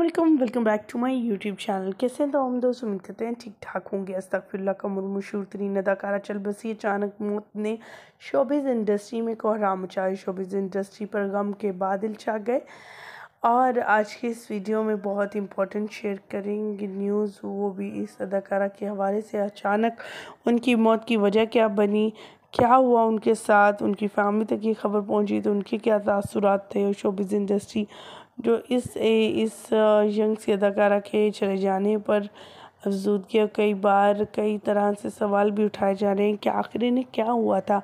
Welcome back to my YouTube channel. कैसे हैं तो हम दोस्त, उम्मीद करते हैं ठीक ठाक होंगे। अस्तगफिरुल्लाह का मशहूर तरीन अदाकारा चल बसी अचानक मौत ने शोबिज़ इंडस्ट्री में कोहराम मचाई। शोबिज़ इंडस्ट्री पर गम के बादल छा गए और आज के इस वीडियो में बहुत इंपॉर्टेंट शेयर करेंगे न्यूज़, वो भी इस अदाकारा के हवाले से। अचानक उनकी मौत की वजह क्या बनी, क्या हुआ उनके साथ, उनकी फैमिली तक ये खबर पहुंची तो उनके क्या तासुरात थे। और शोबिज़ इंडस्ट्री जो इस यंग सी अदाकारा के चले जाने पर अफसुदगी, कई बार कई तरह से सवाल भी उठाए जा रहे हैं कि आखिर इन्हें क्या हुआ था,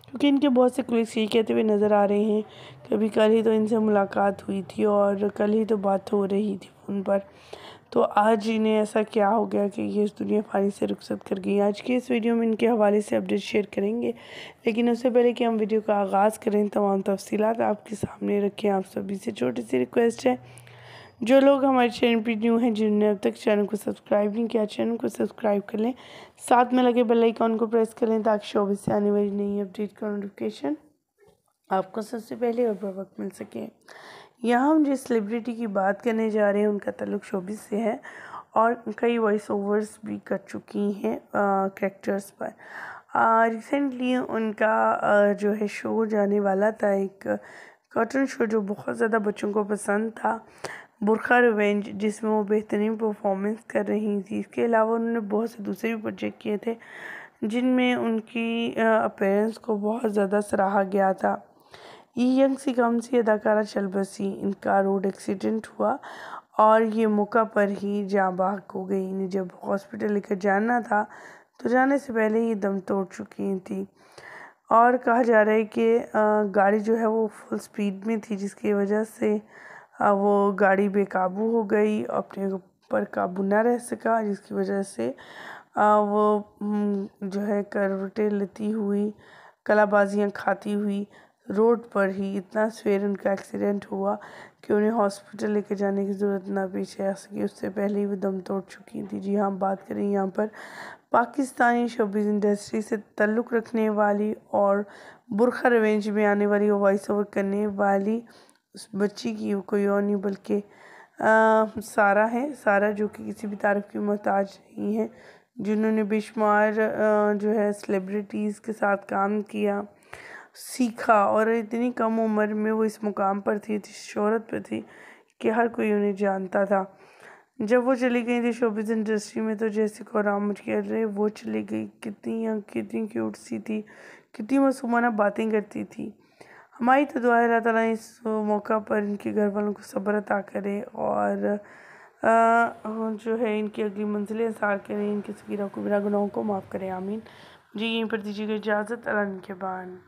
क्योंकि इनके बहुत से क्लिप्स ये कहते हुए नज़र आ रहे हैं कभी कल ही तो इनसे मुलाकात हुई थी और कल ही तो बात हो रही थी उन पर, तो आज इन्हें ऐसा क्या हो गया कि ये इस दुनिया फानी से रुखसत कर गई। आज के इस वीडियो में इनके हवाले से अपडेट शेयर करेंगे, लेकिन उससे पहले कि हम वीडियो का आगाज़ करें तमाम तफसीलात आपके सामने रखें। आप सभी से छोटी सी रिक्वेस्ट है, जो लोग हमारे चैनल पर न्यू हैं, जिन्होंने अब तक चैनल को सब्सक्राइब नहीं किया, चैनल को सब्सक्राइब कर लें, साथ में लगे बेल आइकन को प्रेस करें ताकि शोबिज़ से आने वाली नई अपडेट का नोटिफिकेशन आपको सबसे पहले और बर वक्त मिल सके। यहाँ हम जिस सेलिब्रिटी की बात करने जा रहे हैं उनका ताल्लुक शोबिज़ से है और कई वॉइस ओवर्स भी कर चुकी हैं कैरेक्टर्स पर। रिसेंटली उनका जो है शो जाने वाला था, एक कार्टून शो जो बहुत ज़्यादा बच्चों को पसंद था, बुरखा रिवेंज, जिसमें वो बेहतरीन परफॉर्मेंस कर रही थी। इसके अलावा उन्होंने बहुत से दूसरे भी प्रोजेक्ट किए थे जिनमें उनकी अपीयरेंस को बहुत ज़्यादा सराहा गया था। ये यंग सी कम सी अदाकारा चल बसी, इनका रोड एक्सीडेंट हुआ और ये मौका पर ही जाँ बहक हो गई। इन्हें जब हॉस्पिटल लेकर जाना था तो जाने से पहले ही दम तोड़ चुकी थी और कहा जा रहा है कि गाड़ी जो है वो फुल स्पीड में थी, जिसकी वजह से वो गाड़ी बेकाबू हो गई, अपने ऊपर काबू ना रह सका, जिसकी वजह से वो जो है करवटें लेती हुई, कलाबाजियाँ खाती हुई रोड पर ही इतना सवेर उनका एक्सीडेंट हुआ कि उन्हें हॉस्पिटल लेके जाने की ज़रूरत ना पेश आ सकी, उससे पहले ही वो दम तोड़ चुकी थी। जी हाँ, बात करें यहाँ पर पाकिस्तानी शोबिज़ इंडस्ट्री से ताल्लुक़ रखने वाली और बुरखा रिवेंज में आने वाली वॉइस ओवर करने वाली उस बच्ची की, वो कोई और नहीं बल्कि सारा है। सारा जो कि किसी भी तारीफ़ की मोहताज नहीं है, जिन्होंने बेशुमार जो है सेलिब्रिटीज़ के साथ काम किया, सीखा और इतनी कम उम्र में वो इस मुकाम पर थी, इस शोहरत पर थी कि हर कोई उन्हें जानता था। जब वो चली गई थी शोबिज़ इंडस्ट्री में तो जैसे कोहराम मच गया रहे, वो चली गई। कितनी यंग, कितनी क्यूट सी थी, कितनी मासूमाना बातें करती थी। हमारी तो दुआ है अल्लाह ताला इस मौका पर इनके घर वालों को सब्र अता करे और जो है इनकी अगली मंजिलें आसान करें, इनके सगीरा कुबरा गुनाहों को माफ़ करें, आमीन। जी यहीं पर दीजिएगा इजाज़त, अल्लाह के बाद।